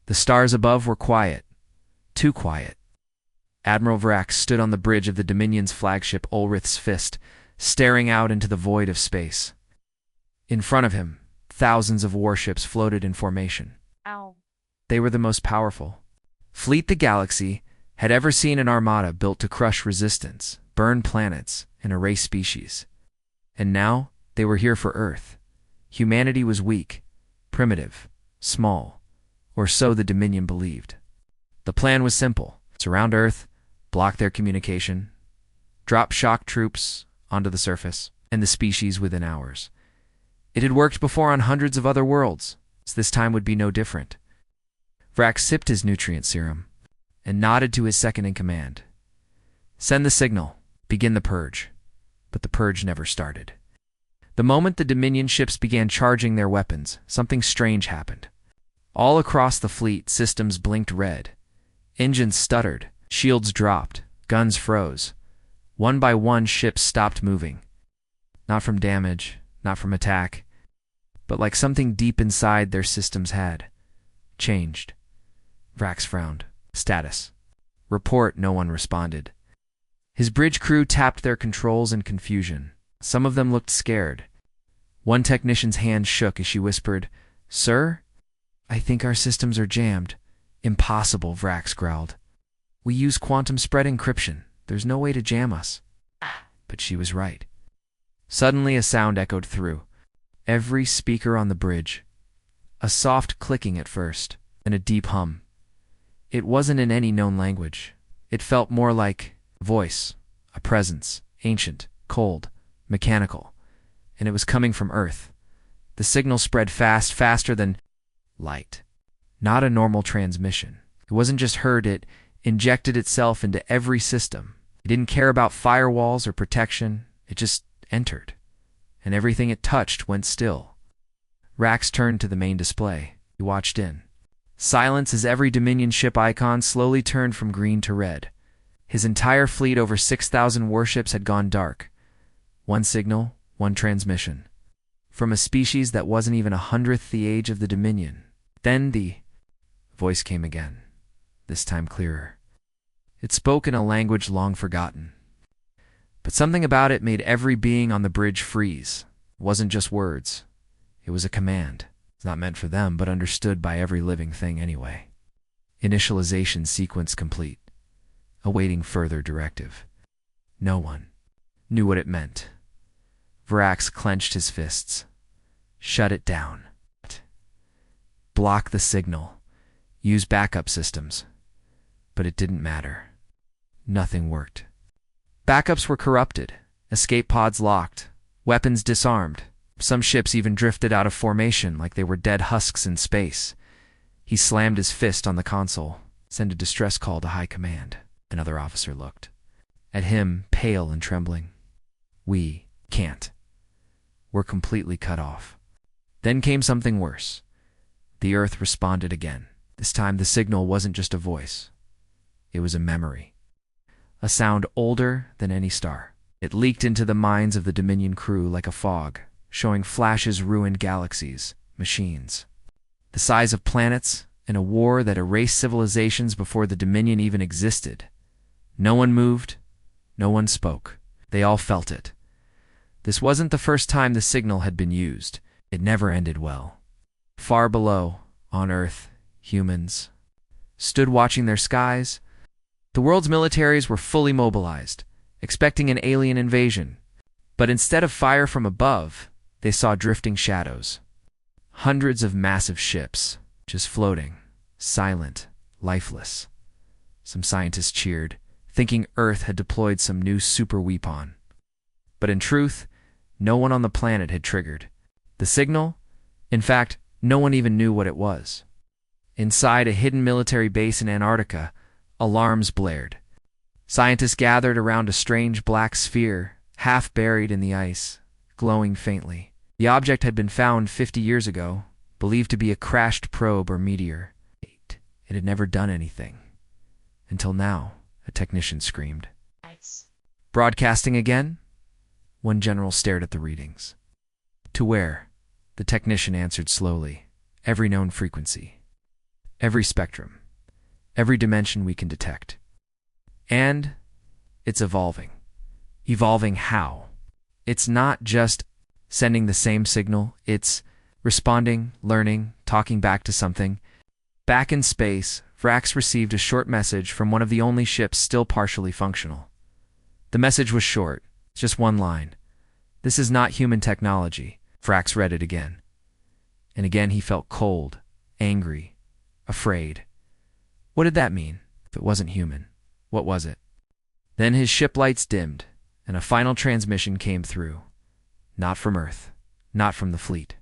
The stars above were quiet. Too quiet. Admiral Vrax stood on the bridge of the Dominion's flagship Ulrith's Fist, staring out into the void of space. In front of him, thousands of warships floated in formation. Ow. They were the most powerful. Fleet the galaxy had ever seen an armada built to crush resistance, burn planets, and erase species. And now, they were here for Earth. Humanity was weak, primitive, small, or so the Dominion believed. The plan was simple: surround Earth, block their communication, drop shock troops onto the surface, and the species within hours. It had worked before on hundreds of other worlds, so this time would be no different. Vrax sipped his nutrient serum and nodded to his second-in-command. Send the signal. Begin the purge. But the purge never started. The moment the Dominion ships began charging their weapons, something strange happened. All across the fleet, systems blinked red. Engines stuttered, shields dropped, guns froze. One by one, ships stopped moving. Not from damage, not from attack, but like something deep inside their systems had changed. Vrax frowned. Status. Report. No one responded. His bridge crew tapped their controls in confusion. Some of them looked scared. One technician's hand shook as she whispered, "Sir, I think our systems are jammed." "Impossible," Vrax growled. "We use quantum spread encryption. There's no way to jam us." But she was right. Suddenly a sound echoed through every speaker on the bridge. A soft clicking at first, and a deep hum. It wasn't in any known language. It felt more like a voice, a presence, ancient, cold, mechanical, and it was coming from Earth. The signal spread fast, faster than light. Not a normal transmission. It wasn't just heard, it injected itself into every system. It didn't care about firewalls or protection. It just entered, and everything it touched went still. Vrax turned to the main display. He watched in. Silence as every Dominion ship icon slowly turned from green to red. His entire fleet, over 6,000 warships, had gone dark. One signal, one transmission. From a species that wasn't even 100th the age of the Dominion. Then the voice came again, this time clearer. It spoke in a language long forgotten. But something about it made every being on the bridge freeze. It wasn't just words. It was a command. It's not meant for them, but understood by every living thing anyway. Initialization sequence complete. Awaiting further directive. No one knew what it meant. Vrax clenched his fists. Shut it down. Block the signal. Use backup systems. But it didn't matter. Nothing worked. Backups were corrupted. Escape pods locked. Weapons disarmed. Some ships even drifted out of formation like they were dead husks in space. He slammed his fist on the console. Send a distress call to high command. Another officer looked at him, pale and trembling. We can't. We're completely cut off. Then came something worse. The Earth responded again. This time the signal wasn't just a voice. It was a memory. A sound older than any star. It leaked into the minds of the Dominion crew like a fog, showing flashes ruined galaxies, machines, the size of planets, in a war that erased civilizations before the Dominion even existed. No one moved. No one spoke. They all felt it. This wasn't the first time the signal had been used. It never ended well. Far below, on Earth, humans stood watching their skies. The world's militaries were fully mobilized, expecting an alien invasion. But instead of fire from above, they saw drifting shadows. Hundreds of massive ships, just floating, silent, lifeless. Some scientists cheered, thinking Earth had deployed some new super weapon. But in truth, no one on the planet had triggered the signal. In fact, no one even knew what it was. Inside a hidden military base in Antarctica, alarms blared. Scientists gathered around a strange black sphere, half buried in the ice, glowing faintly. The object had been found 50 years ago, believed to be a crashed probe or meteor. It had never done anything. Until now, a technician screamed. Nice. Broadcasting again? One general stared at the readings. To where? The technician answered slowly. Every known frequency. every spectrum, every dimension we can detect. And it's evolving. Evolving how? It's not just sending the same signal, it's responding, learning, talking back to something. Back in space, Vrax received a short message from one of the only ships still partially functional. The message was short, just one line. "This is not human technology." Vrax read it again. And again he felt cold, angry, afraid. What did that mean? If it wasn't human, what was it? Then his ship lights dimmed, and a final transmission came through. Not from Earth, not from the fleet,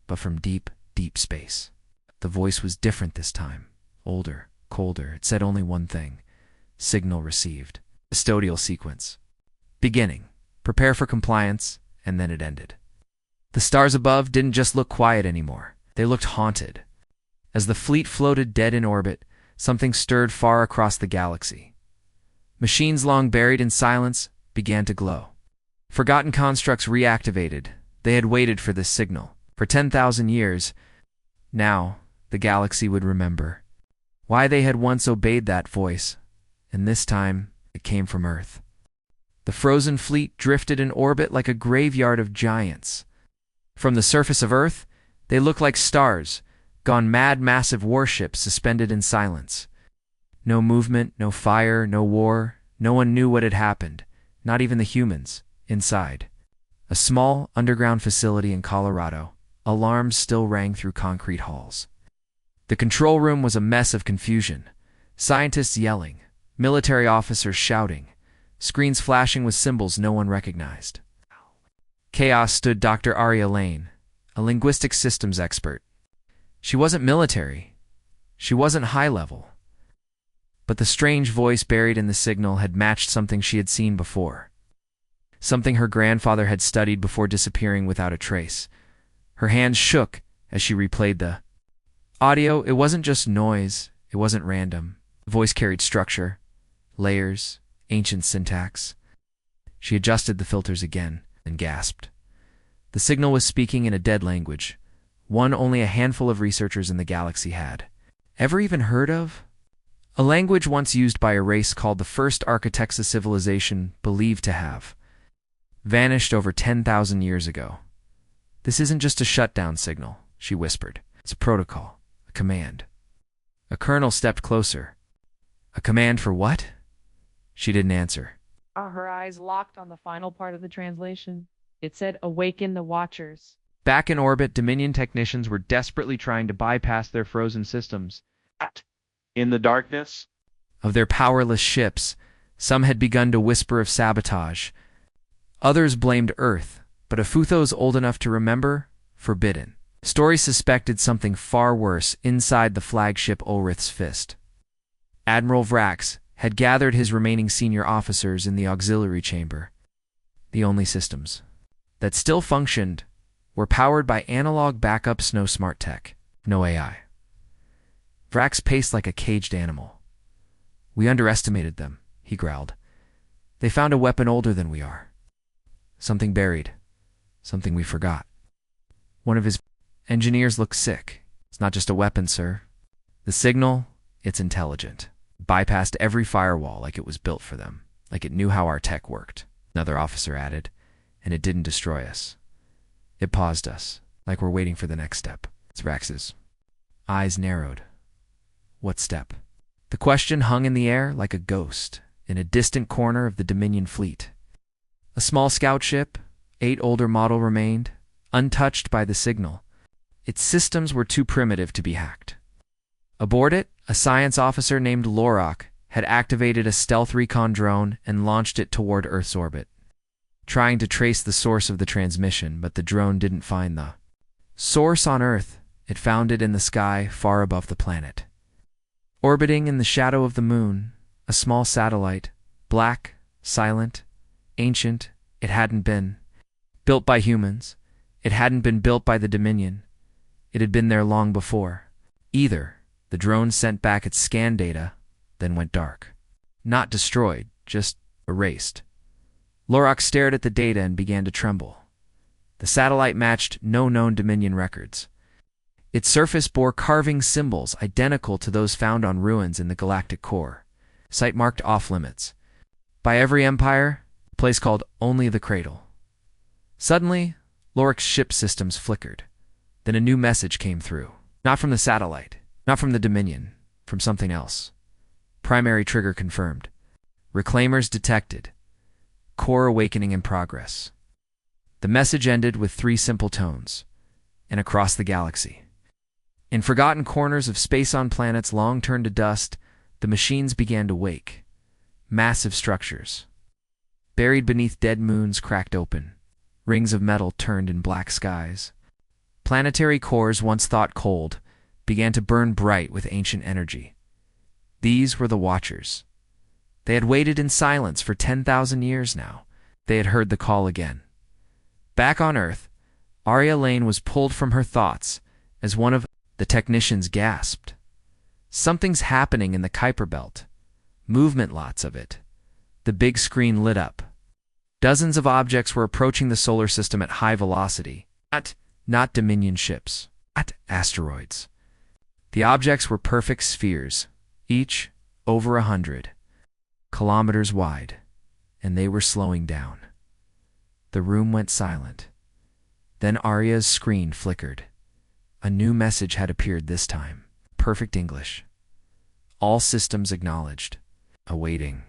but from deep, deep space. The voice was different this time, older, colder. It said only one thing: signal received. Custodial sequence. Beginning. Prepare for compliance, and then it ended. The stars above didn't just look quiet anymore. They looked haunted. As the fleet floated dead in orbit, something stirred far across the galaxy. Machines long buried in silence began to glow. Forgotten constructs reactivated. They had waited for this signal. For 10,000 years. Now, the galaxy would remember why they had once obeyed that voice, and this time it came from Earth. The frozen fleet drifted in orbit like a graveyard of giants. From the surface of Earth, they looked like stars, gone mad, massive warships suspended in silence. No movement, no fire, no war. No one knew what had happened, not even the humans inside. A small underground facility in Colorado. Alarms still rang through concrete halls. The control room was a mess of confusion. Scientists yelling, military officers shouting, screens flashing with symbols no one recognized. Chaos stood Dr. Aria Lane, a linguistic systems expert. She wasn't military. She wasn't high level. But the strange voice buried in the signal had matched something she had seen before. Something her grandfather had studied before disappearing without a trace. Her hands shook as she replayed the audio. It wasn't just noise. It wasn't random. The voice carried structure, layers, ancient syntax. She adjusted the filters again and gasped. The signal was speaking in a dead language, one only a handful of researchers in the galaxy had ever even heard of. A language once used by a race called the first architects of civilization, believed to have vanished over 10,000 years ago. "This isn't just a shutdown signal," she whispered. "It's a protocol, a command." A colonel stepped closer. "A command for what?" She didn't answer. Her eyes locked on the final part of the translation. It said, "Awaken the Watchers." Back in orbit, Dominion technicians were desperately trying to bypass their frozen systems. In the darkness Of their powerless ships, some had begun to whisper of sabotage. Others blamed Earth, but if Futho's old enough to remember, forbidden. Story suspected something far worse inside the flagship Ulrith's Fist. Admiral Vrax had gathered his remaining senior officers in the auxiliary chamber. The only systems that still functioned were powered by analog backup snow smart tech, no AI. Vrax paced like a caged animal. "We underestimated them," he growled. "They found a weapon older than we are. Something buried. Something we forgot." One of his engineers looked sick. "It's not just a weapon, sir. The signal, it's intelligent. Bypassed every firewall like it was built for them, like it knew how our tech worked," another officer added. "And it didn't destroy us. It paused us, like we're waiting for the next step." Vrax's eyes narrowed. What step? The question hung in the air like a ghost in a distant corner of the Dominion fleet. A small scout ship, 8 older model remained, untouched by the signal. Its systems were too primitive to be hacked. Aboard it, a science officer named Lorak had activated a stealth recon drone and launched it toward Earth's orbit, trying to trace the source of the transmission, but the drone didn't find the source on Earth. It found it in the sky far above the planet. Orbiting in the shadow of the moon, a small satellite, black, silent, ancient. It hadn't been built by humans. It hadn't been built by the Dominion. It had been there long before. Either the drone sent back its scan data, then went dark. Not destroyed, just erased. Lorak stared at the data and began to tremble. The satellite matched no known Dominion records. Its surface bore carving symbols identical to those found on ruins in the galactic core. Site marked off-limits. By every empire, a place called Only the Cradle. Suddenly, Lorik's ship systems flickered. Then a new message came through. Not from the satellite, not from the Dominion, from something else. Primary trigger confirmed. Reclaimers detected. Core awakening in progress. The message ended with 3 simple tones. And across the galaxy. In forgotten corners of space on planets long turned to dust, the machines began to wake. Massive structures. Buried beneath dead moons cracked open. Rings of metal turned in black skies. Planetary cores once thought cold began to burn bright with ancient energy. These were the Watchers. They had waited in silence for 10,000 years now. They had heard the call again. Back on Earth, Arya Lane was pulled from her thoughts as one of the technicians gasped. Something's happening in the Kuiper Belt. Movement, lots of it. The big screen lit up. Dozens of objects were approaching the solar system at high velocity. Not Dominion ships. Not asteroids. The objects were perfect spheres, each over 100 kilometers wide, and they were slowing down. The room went silent. Then Arya's screen flickered. A new message had appeared this time. Perfect English. All systems acknowledged. Awaiting.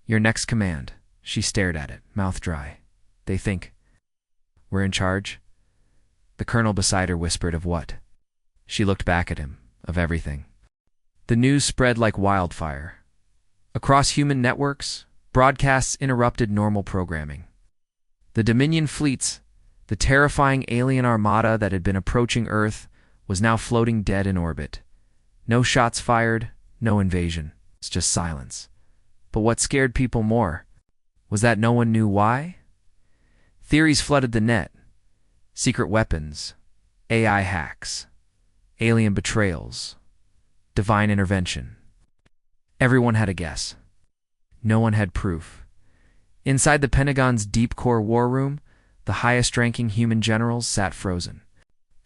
Your next command. She stared at it, mouth dry. They think we're in charge? The colonel beside her whispered, of what? She looked back at him. Of everything. The news spread like wildfire. Across human networks, broadcasts interrupted normal programming. The Dominion fleets, the terrifying alien armada that had been approaching Earth, was now floating dead in orbit. No shots fired, no invasion. It's just silence. But what scared people more was that no one knew why. Theories flooded the net. Secret weapons, AI hacks, alien betrayals, divine intervention. Everyone had a guess. No one had proof. Inside the Pentagon's deep core war room, the highest-ranking human generals sat frozen.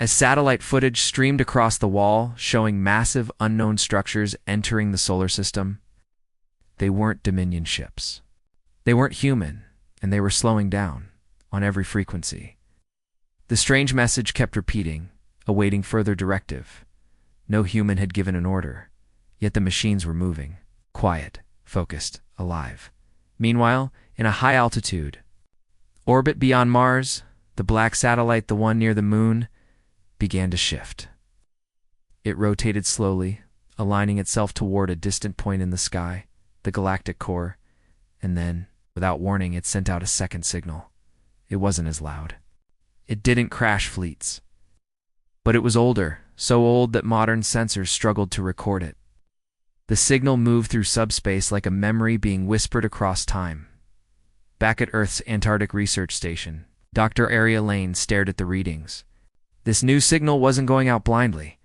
As satellite footage streamed across the wall, showing massive unknown structures entering the solar system, they weren't Dominion ships. They weren't human, and they were slowing down, on every frequency. The strange message kept repeating, awaiting further directive. No human had given an order, yet the machines were moving, quiet, focused, alive. Meanwhile, in a high altitude, orbit beyond Mars, the black satellite, the one near the moon, began to shift. It rotated slowly, aligning itself toward a distant point in the sky, the galactic core, and then, without warning, it sent out a second signal. It wasn't as loud. It didn't crash fleets. But it was older, so old that modern sensors struggled to record it. The signal moved through subspace like a memory being whispered across time. Back at Earth's Antarctic Research Station, Dr. Arya Lane stared at the readings. This new signal wasn't going out blindly.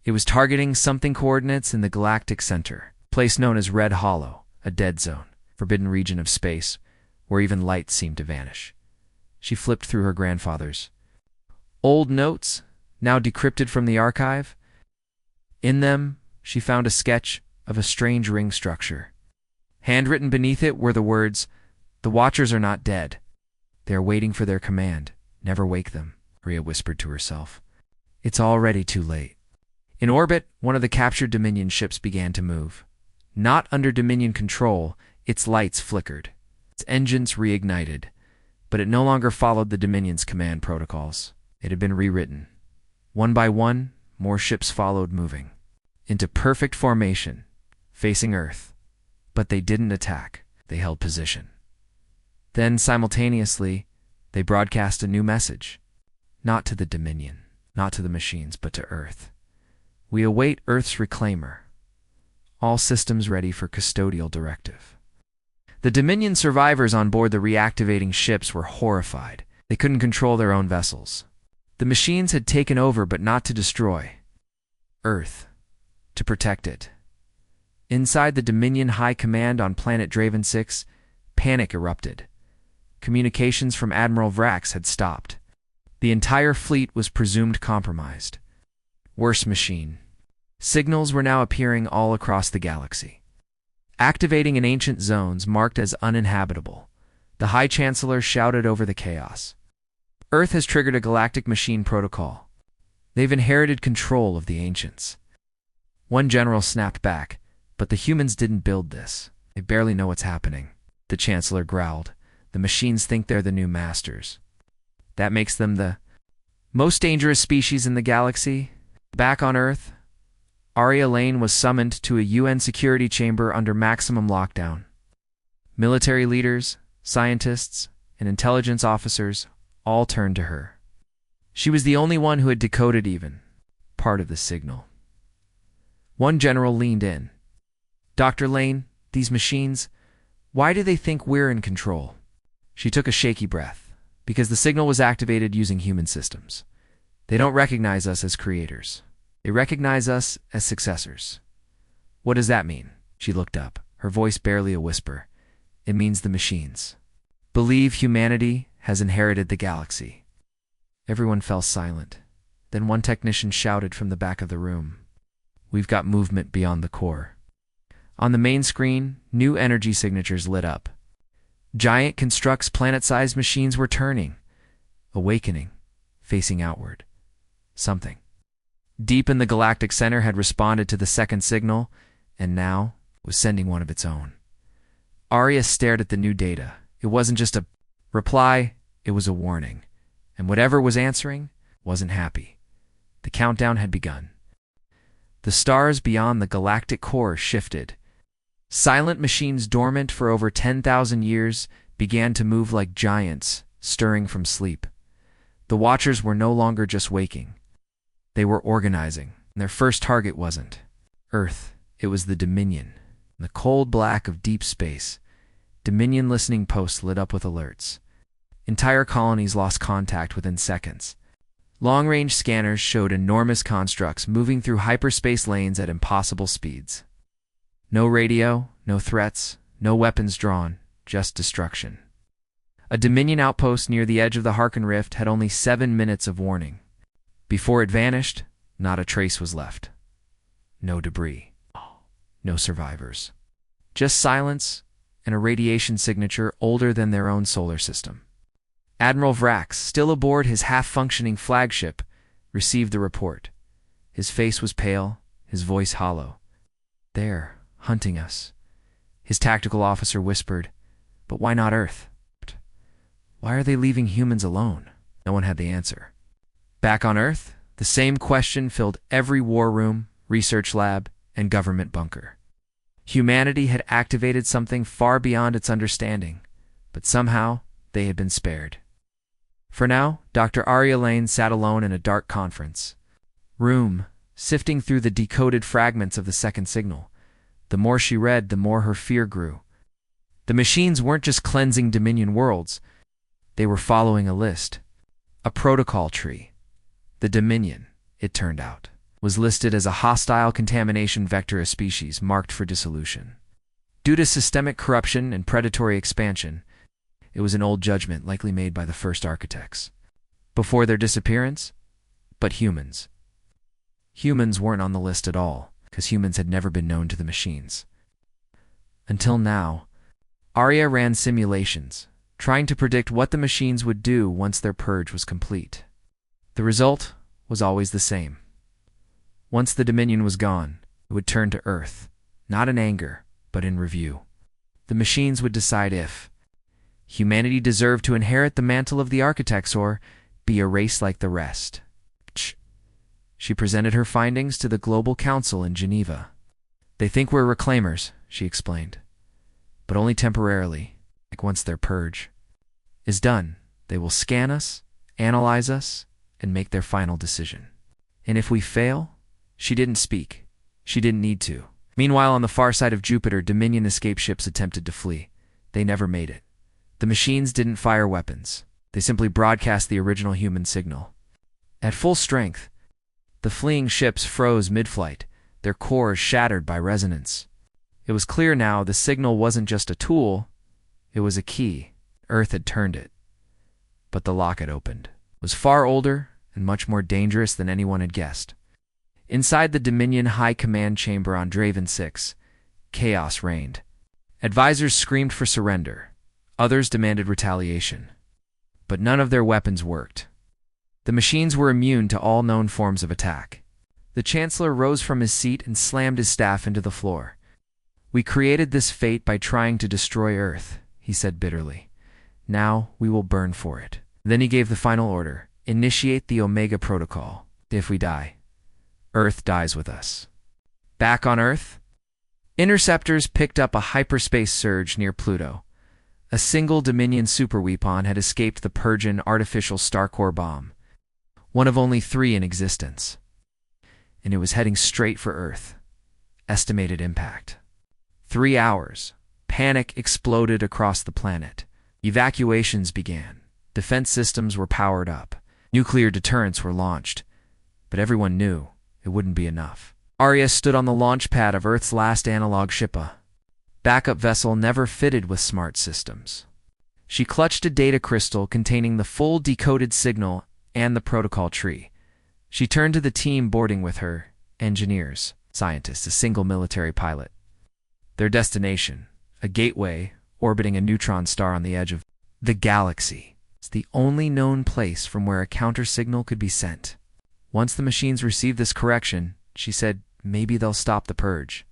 It was targeting something coordinates in the galactic center, a place known as Red Hollow, a dead zone, forbidden region of space, where even light seemed to vanish. She flipped through her grandfather's old notes, now decrypted from the archive. In them, she found a sketch of a strange ring structure. Handwritten beneath it were the words, "The Watchers are not dead. They are waiting for their command. Never wake them," Rhea whispered to herself. It's already too late. In orbit, one of the captured Dominion ships began to move. Not under Dominion control, its lights flickered. Its engines reignited. But it no longer followed the Dominion's command protocols. It had been rewritten. One by one, more ships followed, moving into perfect formation, facing Earth. But they didn't attack. They held position. Then, simultaneously, they broadcast a new message. Not to the Dominion, not to the machines, but to Earth. We await Earth's reclaimer. All systems ready for custodial directive. The Dominion survivors on board the reactivating ships were horrified. They couldn't control their own vessels. The machines had taken over, but not to destroy Earth, to protect it. Inside the Dominion High Command on planet Draven 6, panic erupted. Communications from Admiral Vrax had stopped. The entire fleet was presumed compromised. worse machine. Signals were now appearing all across the galaxy, activating in ancient zones marked as uninhabitable. The High Chancellor shouted over the chaos. Earth has triggered a galactic machine protocol. They've inherited control of the ancients. One general snapped back, but the humans didn't build this. They barely know what's happening. The Chancellor growled. The machines think they're the new masters. That makes them the most dangerous species in the galaxy. Back on Earth, Arya Lane was summoned to a UN security chamber under maximum lockdown. Military leaders, scientists, and intelligence officers all turned to her. She was the only one who had decoded even part of the signal. One general leaned in. "Dr. Lane, these machines, why do they think we're in control?" She took a shaky breath. "Because the signal was activated using human systems. They don't recognize us as creators. They recognize us as successors." "What does that mean?" She looked up, her voice barely a whisper. "It means the machines believe humanity has inherited the galaxy." Everyone fell silent. Then one technician shouted from the back of the room, "We've got movement beyond the core." On the main screen, new energy signatures lit up. Giant constructs planet-sized machines were turning, awakening, facing outward. Something deep in the galactic center had responded to the second signal, and now was sending one of its own. Arya stared at the new data. It wasn't just a reply, it was a warning. And whatever was answering wasn't happy. The countdown had begun. The stars beyond the galactic core shifted. Silent machines dormant for over 10,000 years began to move like giants, stirring from sleep. The Watchers were no longer just waking. They were organizing, and their first target wasn't Earth. It was the Dominion. In the cold black of deep space, Dominion listening posts lit up with alerts. Entire colonies lost contact within seconds. Long-range scanners showed enormous constructs moving through hyperspace lanes at impossible speeds. No radio, no threats, no weapons drawn, just destruction. A Dominion outpost near the edge of the Harken Rift had only 7 minutes of warning. Before it vanished, not a trace was left. No debris. No survivors. Just silence and a radiation signature older than their own solar system. Admiral Vrax, still aboard his half-functioning flagship, received the report. His face was pale, his voice hollow. "They're hunting us," his tactical officer whispered. "But why not Earth? Why are they leaving humans alone?" No one had the answer. Back on Earth, the same question filled every war room, research lab, and government bunker. Humanity had activated something far beyond its understanding, but somehow they had been spared. For now, Dr. Arya Lane sat alone in a dark conference room, sifting through the decoded fragments of the second signal. The more she read, the more her fear grew. The machines weren't just cleansing Dominion worlds. They were following a list, a protocol tree. The Dominion, it turned out, was listed as a hostile contamination vector, a species marked for dissolution. Due to systemic corruption and predatory expansion, it was an old judgment likely made by the first architects. Before their disappearance, but humans. Humans weren't on the list at all, because humans had never been known to the machines. Until now, Arya ran simulations, trying to predict what the machines would do once their purge was complete. The result was always the same. Once the Dominion was gone, it would turn to Earth, not in anger, but in review. The machines would decide if humanity deserved to inherit the mantle of the architects or be erased like the rest. She presented her findings to the Global Council in Geneva. "They think we're reclaimers," she explained, "but only temporarily, like once their purge is done, they will scan us, analyze us, and make their final decision. And if we fail," she didn't speak. She didn't need to. Meanwhile, on the far side of Jupiter, Dominion escape ships attempted to flee. They never made it. The machines didn't fire weapons. They simply broadcast the original human signal. At full strength, the fleeing ships froze mid-flight, their cores shattered by resonance. It was clear now the signal wasn't just a tool, it was a key. Earth had turned it. But the lock had opened. It was far older and much more dangerous than anyone had guessed. Inside the Dominion High Command Chamber on Draven 6, chaos reigned. Advisors screamed for surrender. Others demanded retaliation. But none of their weapons worked. The machines were immune to all known forms of attack. The Chancellor rose from his seat and slammed his staff into the floor. "We created this fate by trying to destroy Earth," he said bitterly. "Now we will burn for it." Then he gave the final order: initiate the Omega Protocol. If we die, Earth dies with us. Back on Earth, interceptors picked up a hyperspace surge near Pluto. A single Dominion superweapon had escaped the Purgeon artificial starcore bomb, one of only 3 in existence. And it was heading straight for Earth. Estimated impact: 3 hours. Panic exploded across the planet. Evacuations began. Defense systems were powered up. Nuclear deterrents were launched. But everyone knew it wouldn't be enough. Arya stood on the launch pad of Earth's last analog ship, a backup vessel never fitted with smart systems. She clutched a data crystal containing the full decoded signal and the protocol tree. She turned to the team boarding with her: engineers, scientists, a single military pilot. Their destination: a gateway orbiting a neutron star on the edge of the galaxy. It's the only known place from where a counter signal could be sent. Once the machines received this correction, she said, maybe they'll stop the purge.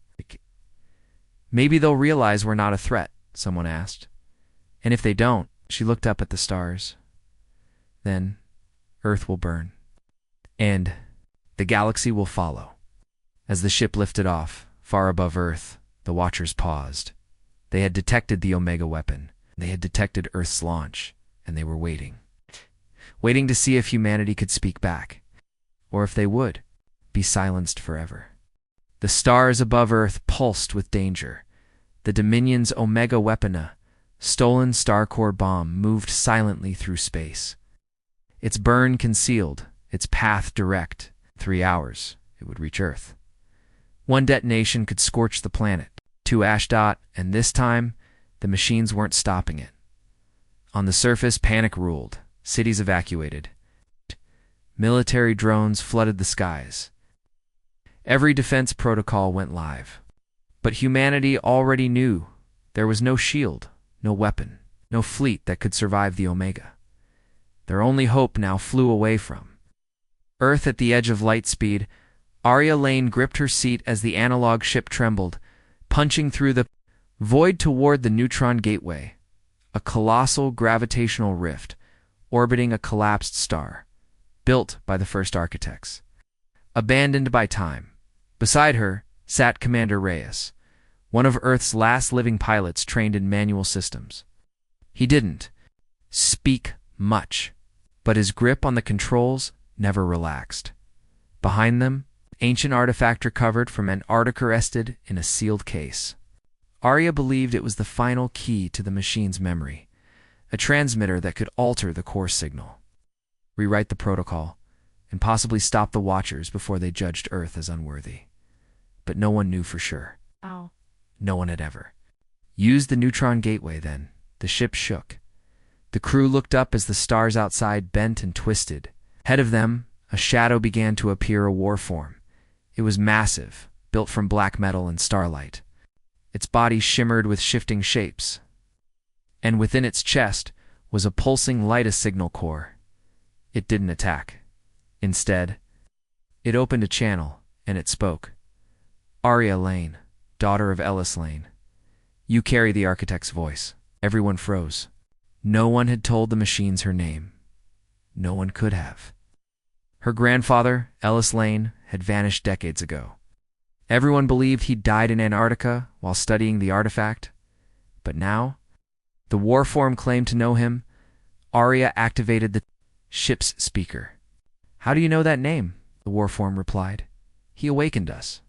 "Maybe they'll realize we're not a threat," someone asked. "And if they don't," she looked up at the stars, "then Earth will burn. And the galaxy will follow." As the ship lifted off, far above Earth, the Watchers paused. They had detected the Omega weapon. They had detected Earth's launch, and they were waiting. Waiting to see if humanity could speak back, or if they would be silenced forever. The stars above Earth pulsed with danger. The Dominion's Omega weapon, a stolen starcore bomb, moved silently through space. Its burn concealed, its path direct. 3 hours, it would reach Earth. 1 detonation could scorch the planet. 2 Ashdot, and this time, the machines weren't stopping it. On the surface, panic ruled. Cities evacuated. Military drones flooded the skies. Every defense protocol went live. But humanity already knew there was no shield, no weapon, no fleet that could survive the Omega. Their only hope now flew away from Earth. At the edge of light speed, Arya Lane gripped her seat as the analog ship trembled, punching through the void toward the neutron gateway, a colossal gravitational rift orbiting a collapsed star, built by the first architects. Abandoned by time. Beside her sat Commander Reyes, one of Earth's last living pilots trained in manual systems. He didn't speak much, but his grip on the controls never relaxed. Behind them, ancient artifact recovered from Antarctica rested in a sealed case. Arya believed it was the final key to the machine's memory, a transmitter that could alter the core signal, rewrite the protocol, and possibly stop the Watchers before they judged Earth as unworthy. But no one knew for sure. Ow. No one had ever used the neutron gateway then. The ship shook. The crew looked up as the stars outside bent and twisted. Ahead of them, a shadow began to appear, a war form. It was massive, built from black metal and starlight. Its body shimmered with shifting shapes. And within its chest was a pulsing light, a signal core. It didn't attack. Instead, it opened a channel, and it spoke. "Arya Lane, daughter of Ellis Lane. You carry the Architect's voice." Everyone froze. No one had told the machines her name. No one could have. Her grandfather, Ellis Lane, had vanished decades ago. Everyone believed he'd died in Antarctica while studying the artifact. But now, the warform claimed to know him. Arya activated the ship's speaker. "How do you know that name?" the warform replied. "He awakened us."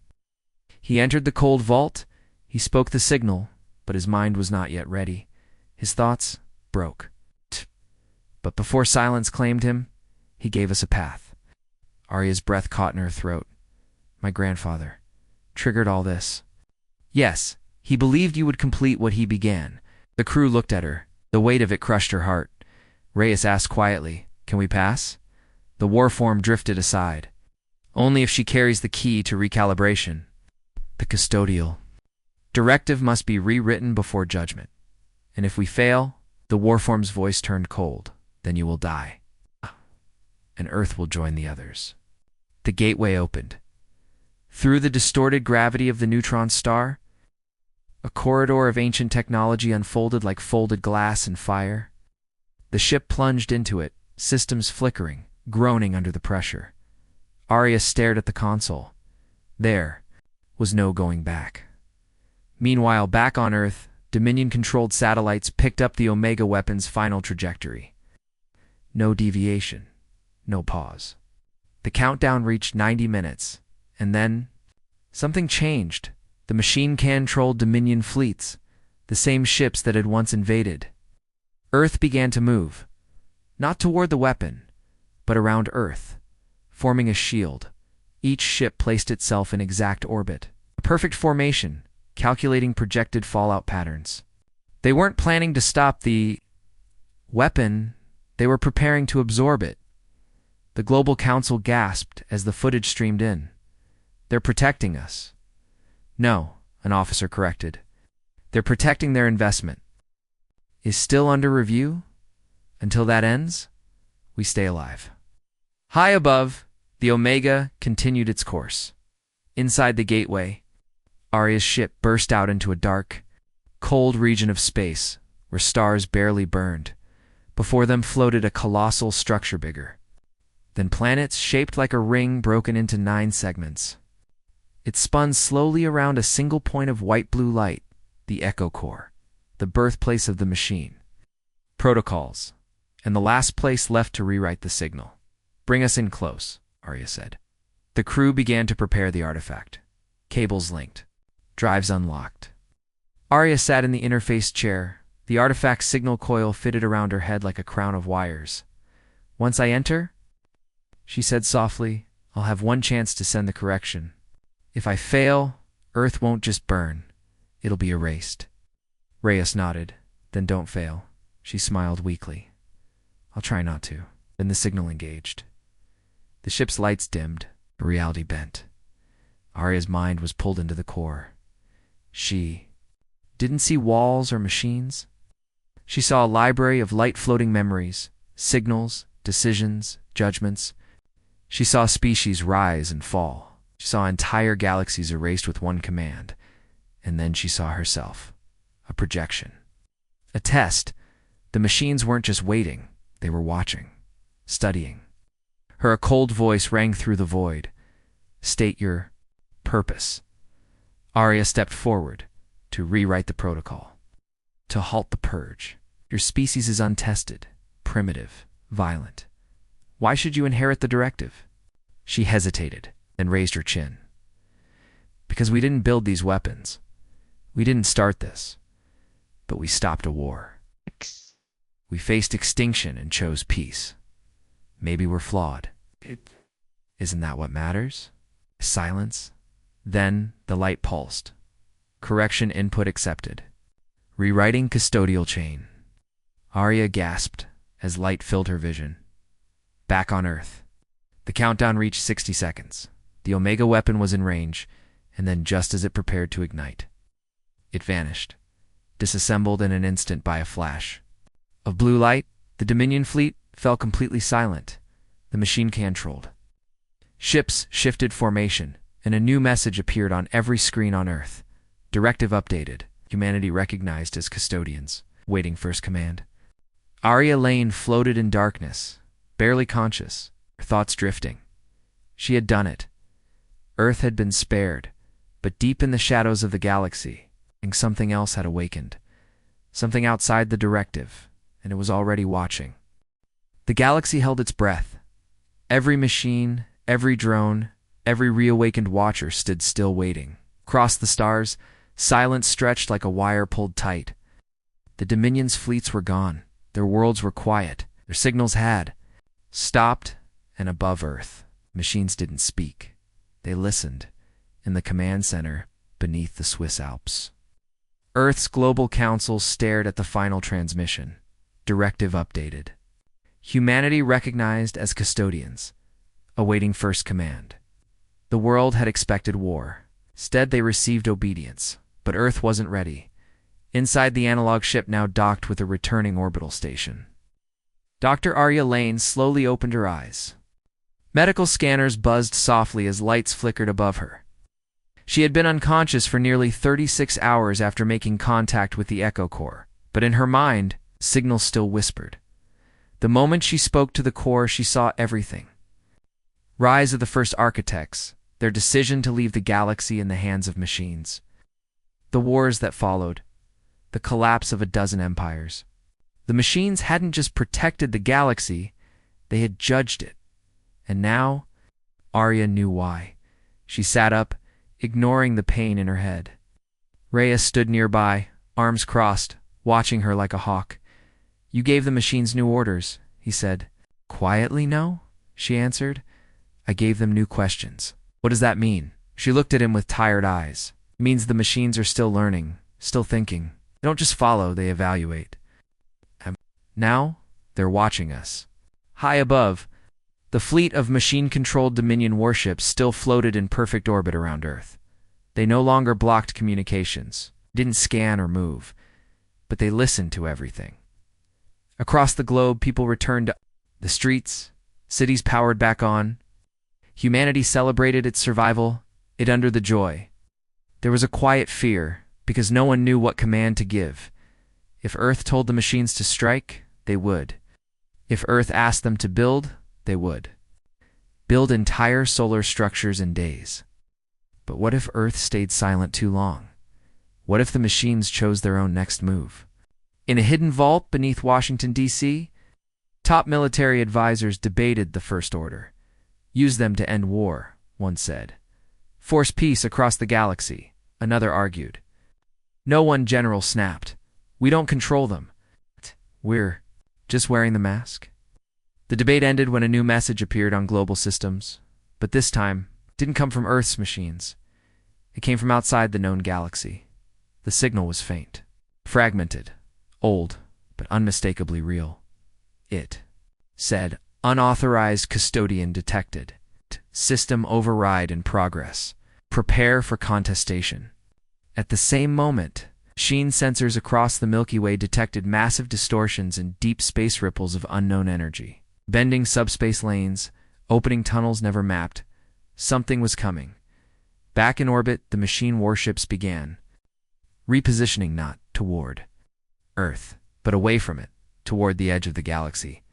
He entered the cold vault. He spoke the signal, but his mind was not yet ready. His thoughts broke. But before silence claimed him, he gave us a path. Arya's breath caught in her throat. "My grandfather triggered all this." "Yes, he believed you would complete what he began." The crew looked at her. The weight of it crushed her heart. Reyes asked quietly, "Can we pass?" The warform drifted aside. Only if she carries the key to recalibration. The custodial directive must be rewritten before judgment. And if we fail, the Warform's voice turned cold. Then you will die. And Earth will join the others. The gateway opened. Through the distorted gravity of the neutron star, a corridor of ancient technology unfolded like folded glass in fire. The ship plunged into it, systems flickering, groaning under the pressure. Arya stared at the console. There was no going back. Meanwhile, back on Earth, Dominion-controlled satellites picked up the Omega weapon's final trajectory. No deviation, no pause. The countdown reached 90 minutes, and then something changed. The machine-controlled Dominion fleets, the same ships that had once invaded. Earth began to move, not toward the weapon, but around Earth, forming a shield. Each ship placed itself in exact orbit, a perfect formation, calculating projected fallout patterns. They weren't planning to stop the weapon, they were preparing to absorb it. The Global Council gasped as the footage streamed in. They're protecting us. No, an officer corrected. They're protecting their investment. Is still under review? Until that ends, we stay alive. High above, the Omega continued its course. Inside the gateway, Arya's ship burst out into a dark, cold region of space where stars barely burned. Before them floated a colossal structure bigger than planets, shaped like a ring broken into 9 segments. It spun slowly around a single point of white-blue light, the Echo Core, the birthplace of the machine. Protocols, and the last place left to rewrite the signal. Bring us in close, Arya said. The crew began to prepare the artifact. Cables linked, drives unlocked. Arya sat in the interface chair, the artifact's signal coil fitted around her head like a crown of wires. Once I enter, she said softly, I'll have one chance to send the correction. If I fail, Earth won't just burn. It'll be erased. Reyes nodded. Then don't fail. She smiled weakly. I'll try not to. Then the signal engaged. The ship's lights dimmed. Reality bent. Arya's mind was pulled into the core. She didn't see walls or machines. She saw a library of light-floating memories, signals, decisions, judgments. She saw species rise and fall. She saw entire galaxies erased with one command, and then she saw herself. A projection. A test. The machines weren't just waiting, they were watching, studying. Her cold voice rang through the void. State your purpose. Arya stepped forward to rewrite the protocol. To halt the purge. Your species is untested, primitive, violent. Why should you inherit the directive? She hesitated, then raised her chin. Because we didn't build these weapons. We didn't start this. But we stopped a war. We faced extinction and chose peace. Maybe we're flawed. Isn't that what matters? Silence. Then the light pulsed. Correction input accepted. Rewriting custodial chain. Arya gasped as light filled her vision. Back on Earth. The countdown reached 60 seconds. The Omega weapon was in range, and then just as it prepared to ignite, it vanished, disassembled in an instant by a flash. Of blue light, the Dominion fleet fell completely silent. The machine controlled. Ships shifted formation, and a new message appeared on every screen on Earth. Directive updated. Humanity recognized as custodians, waiting first command. Arya Lane floated in darkness, barely conscious, her thoughts drifting. She had done it. Earth had been spared, but deep in the shadows of the galaxy, something else had awakened. Something outside the directive, and it was already watching. The galaxy held its breath. Every machine, every drone, every reawakened watcher stood still waiting. Across the stars, silence stretched like a wire pulled tight. The Dominion's fleets were gone. Their worlds were quiet. Their signals had stopped, and above Earth, machines didn't speak. They listened, in the command center beneath the Swiss Alps. Earth's Global Council stared at the final transmission. Directive updated. Humanity recognized as custodians, awaiting first command. The world had expected war. Instead, they received obedience. But Earth wasn't ready. Inside the analog ship now docked with a returning orbital station. Dr. Arya Lane slowly opened her eyes. Medical scanners buzzed softly as lights flickered above her. She had been unconscious for nearly 36 hours after making contact with the Echo Core, but in her mind, signals still whispered. The moment she spoke to the core, she saw everything. Rise of the first architects, their decision to leave the galaxy in the hands of machines. The wars that followed, the collapse of a dozen empires. The machines hadn't just protected the galaxy, they had judged it. And now, Arya knew why. She sat up, ignoring the pain in her head. Rhea stood nearby, arms crossed, watching her like a hawk. "You gave the machines new orders," he said. "Quietly, no?" she answered. "I gave them new questions." "What does that mean?" She looked at him with tired eyes. "It means the machines are still learning, still thinking. They don't just follow, they evaluate. And now, they're watching us." High above, the fleet of machine-controlled Dominion warships still floated in perfect orbit around Earth. They no longer blocked communications, didn't scan or move, but they listened to everything. Across the globe, people returned to the streets, cities powered back on. Humanity celebrated its survival, it under the joy. There was a quiet fear, because no one knew what command to give. If Earth told the machines to strike, they would. If Earth asked them to build, they would. Build entire solar structures in days. But what if Earth stayed silent too long? What if the machines chose their own next move? In a hidden vault beneath Washington, D.C., top military advisors debated the First Order. Use them to end war, one said. Force peace across the galaxy, another argued. No one general snapped. We don't control them. We're just wearing the mask. The debate ended when a new message appeared on global systems, but this time it didn't come from Earth's machines. It came from outside the known galaxy. The signal was faint, fragmented, old, but unmistakably real. It said, "Unauthorized custodian detected. System override in progress. Prepare for contestation." At the same moment, machine sensors across the Milky Way detected massive distortions and deep space ripples of unknown energy. Bending subspace lanes, opening tunnels never mapped. Something was coming. Back in orbit, the machine warships began. Repositioning not toward Earth, but away from it, toward the edge of the galaxy.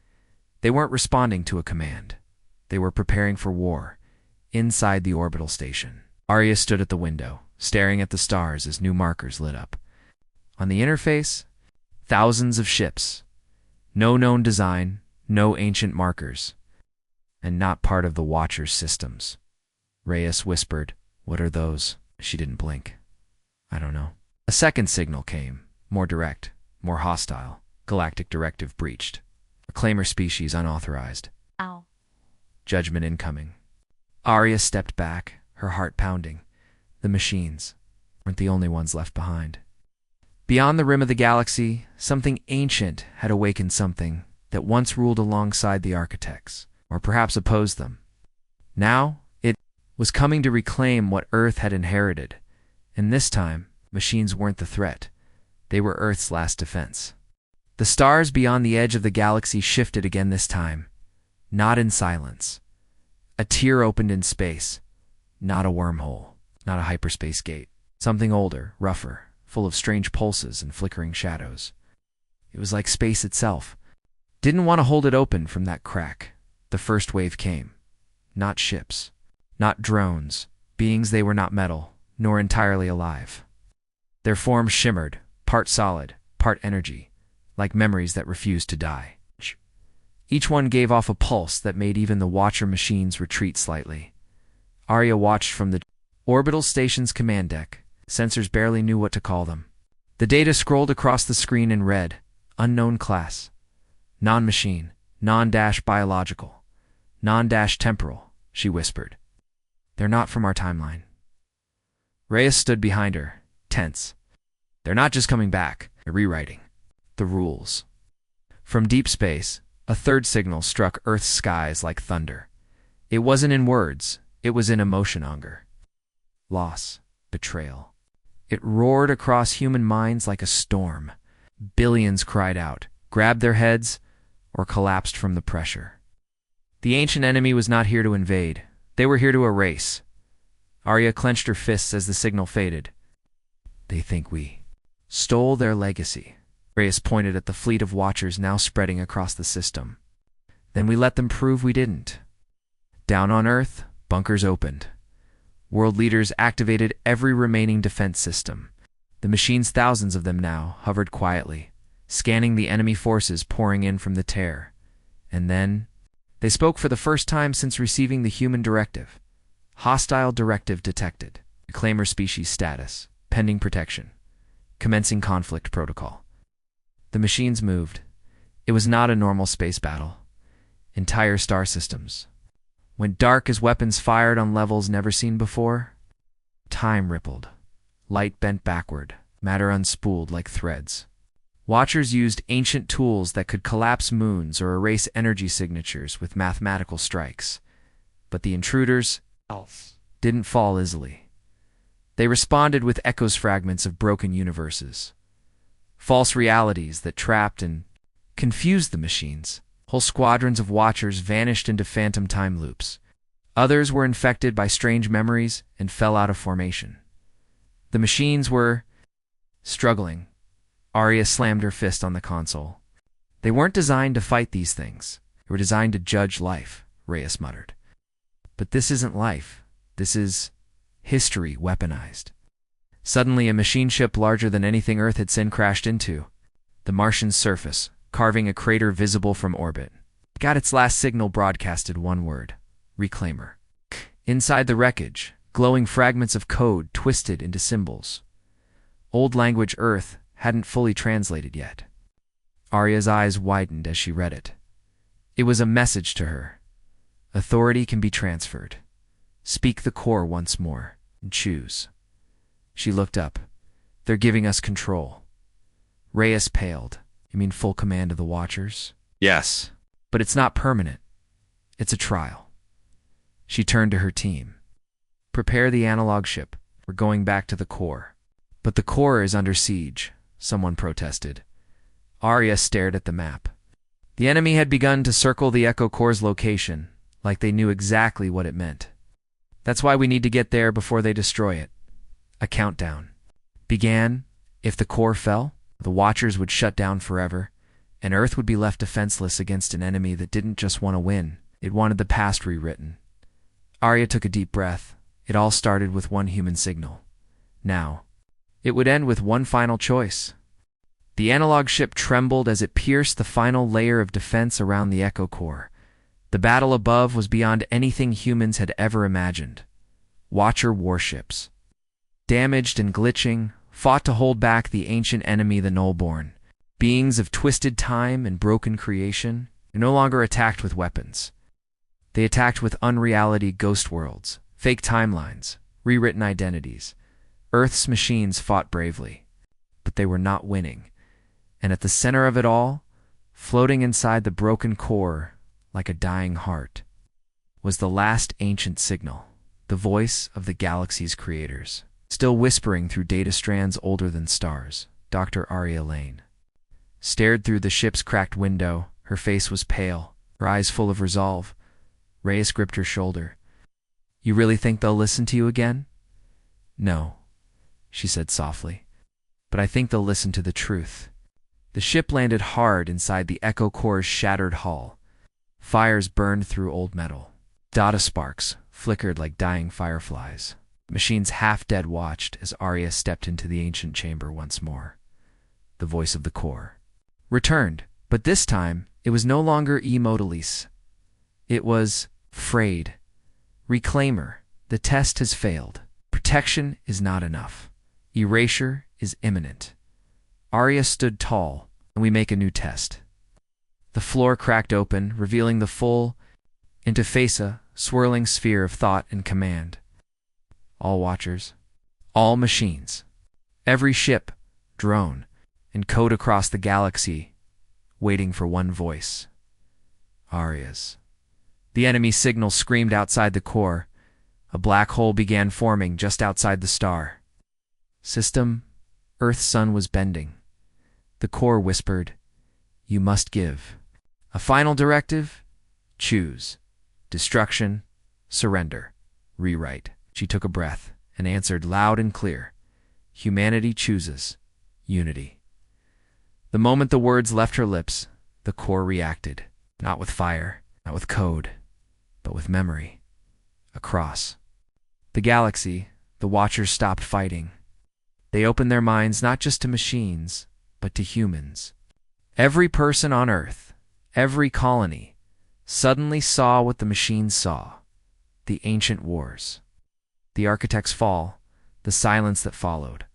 They weren't responding to a command. They were preparing for war, inside the orbital station. Arya stood at the window, staring at the stars as new markers lit up. On the interface, thousands of ships. No known design, no ancient markers, and not part of the Watcher's systems. Reyes whispered, "What are those?" She didn't blink. "I don't know." A second signal came, more direct, more hostile. Galactic directive breached. Reclaimer species unauthorized. Ow. Judgment incoming. Arya stepped back, her heart pounding. The machines weren't the only ones left behind. Beyond the rim of the galaxy, something ancient had awakened something that once ruled alongside the architects, or perhaps opposed them. Now, it was coming to reclaim what Earth had inherited, and this time, machines weren't the threat. They were Earth's last defense. The stars beyond the edge of the galaxy shifted again this time, not in silence. A tear opened in space, not a wormhole, not a hyperspace gate. Something older, rougher, full of strange pulses and flickering shadows. It was like space itself. Didn't want to hold it open from that crack. The first wave came. Not ships, not drones, beings they were not metal, nor entirely alive. Their forms shimmered, part solid, part energy, like memories that refused to die. Each one gave off a pulse that made even the Watcher machines retreat slightly. Arya watched from the orbital station's command deck. Sensors barely knew what to call them. The data scrolled across the screen in red. Unknown class. Non-machine. Non-biological. Non-temporal, she whispered. They're not from our timeline. Reyes stood behind her, tense. They're not just coming back. They're rewriting the rules. From deep space, a third signal struck Earth's skies like thunder. It wasn't in words. It was in emotion hunger, loss, betrayal. It roared across human minds like a storm. Billions cried out, grabbed their heads, or collapsed from the pressure. The ancient enemy was not here to invade. They were here to erase. Arya clenched her fists as the signal faded. They think we stole their legacy. Reyes pointed at the fleet of watchers now spreading across the system. Then we let them prove we didn't. Down on Earth, bunkers opened. World leaders activated every remaining defense system. The machines, thousands of them now, hovered quietly, scanning the enemy forces pouring in from the tear. And then, they spoke for the first time since receiving the human directive. Hostile directive detected. Reclaimer species status. Pending protection. Commencing conflict protocol. The machines moved. It was not a normal space battle. Entire star systems went dark as weapons fired on levels never seen before. Time rippled. Light bent backward. Matter unspooled like threads. Watchers used ancient tools that could collapse moons or erase energy signatures with mathematical strikes. But the intruders didn't fall easily. They responded with echoes, fragments of broken universes. False realities that trapped and confused the machines. Whole squadrons of watchers vanished into phantom time loops. Others were infected by strange memories and fell out of formation. The machines were struggling. Arya slammed her fist on the console. They weren't designed to fight these things. They were designed to judge life, Reyes muttered. But this isn't life. This is history weaponized. Suddenly, a machine ship larger than anything Earth had seen crashed into the Martian surface, carving a crater visible from orbit. It got its last signal broadcasted, one word: reclaimer. Inside the wreckage, glowing fragments of code twisted into symbols. Old language Earth hadn't fully translated yet. Arya's eyes widened as she read it. It was a message to her. Authority can be transferred. Speak the core once more, and choose. She looked up. They're giving us control. Reyes paled. You mean full command of the Watchers? Yes. But it's not permanent. It's a trial. She turned to her team. Prepare the analog ship. We're going back to the core. But the core is under siege, someone protested. Arya stared at the map. The enemy had begun to circle the Echo Core's location, like they knew exactly what it meant. That's why we need to get there before they destroy it. A countdown began. If the core fell, the Watchers would shut down forever, and Earth would be left defenseless against an enemy that didn't just want to win, it wanted the past rewritten. Arya took a deep breath. It all started with one human signal. Now, it would end with one final choice. The analog ship trembled as it pierced the final layer of defense around the Echo Core. The battle above was beyond anything humans had ever imagined. Watcher warships, damaged and glitching, fought to hold back the ancient enemy, the Nullborn. Beings of twisted time and broken creation, no longer attacked with weapons. They attacked with unreality ghost worlds, fake timelines, rewritten identities. Earth's machines fought bravely, but they were not winning. And at the center of it all, floating inside the broken core, like a dying heart, was the last ancient signal, the voice of the galaxy's creators, still whispering through data strands older than stars. Dr. Arya Lane stared through the ship's cracked window. Her face was pale, her eyes full of resolve. Reyes gripped her shoulder. You really think they'll listen to you again? No, she said softly. But I think they'll listen to the truth. The ship landed hard inside the Echo Core's shattered hull. Fires burned through old metal. Data sparks flickered like dying fireflies. Machines half dead watched as Arya stepped into the ancient chamber once more. The voice of the core returned, but this time it was no longer Modalise. It was frayed. Reclaimer, the test has failed. Protection is not enough. Erasure is imminent. Arya stood tall, and we make a new test. The floor cracked open, revealing the full interface, swirling sphere of thought and command. All Watchers, all machines, every ship, drone, and code across the galaxy, waiting for one voice. Arya's. The enemy signal screamed outside the core. A black hole began forming just outside the star. System, Earth's sun was bending. The core whispered, "You must give." A final directive? Choose. Destruction, surrender, rewrite. She took a breath and answered loud and clear, "Humanity chooses unity." The moment the words left her lips, the core reacted, not with fire, not with code, but with memory. Across the galaxy, the Watchers stopped fighting. They opened their minds not just to machines, but to humans. Every person on Earth, every colony, suddenly saw what the machines saw: the ancient wars, the architect's fall, the silence that followed,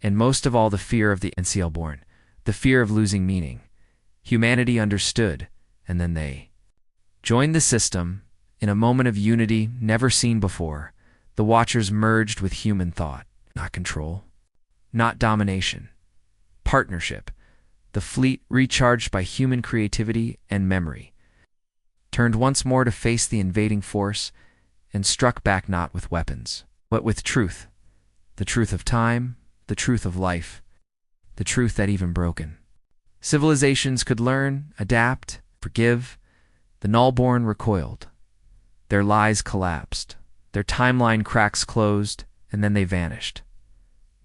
and most of all the fear of the NCL born, the fear of losing meaning. Humanity understood, and then they joined the system. In a moment of unity never seen before, the Watchers merged with human thought, not control, not domination, partnership. The fleet, recharged by human creativity and memory, turned once more to face the invading force and struck back not with weapons, but with truth. The truth of time, the truth of life, the truth that even broken civilizations could learn, adapt, forgive. The Nullborn recoiled. Their lies collapsed. Their timeline cracks closed, and then they vanished.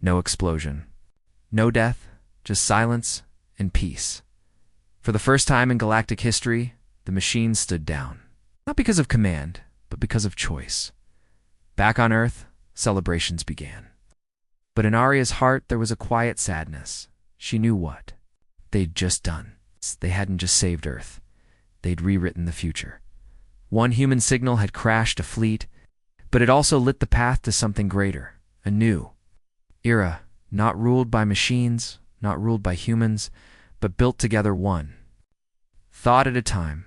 No explosion. No death, just silence and peace. For the first time in galactic history, the machines stood down. Not because of command, but because of choice. Back on Earth, celebrations began. But in Arya's heart, there was a quiet sadness. She knew what they'd just done. They hadn't just saved Earth. They'd rewritten the future. One human signal had crashed a fleet, but it also lit the path to something greater, a new era, not ruled by machines, not ruled by humans, but built together one thought at a time,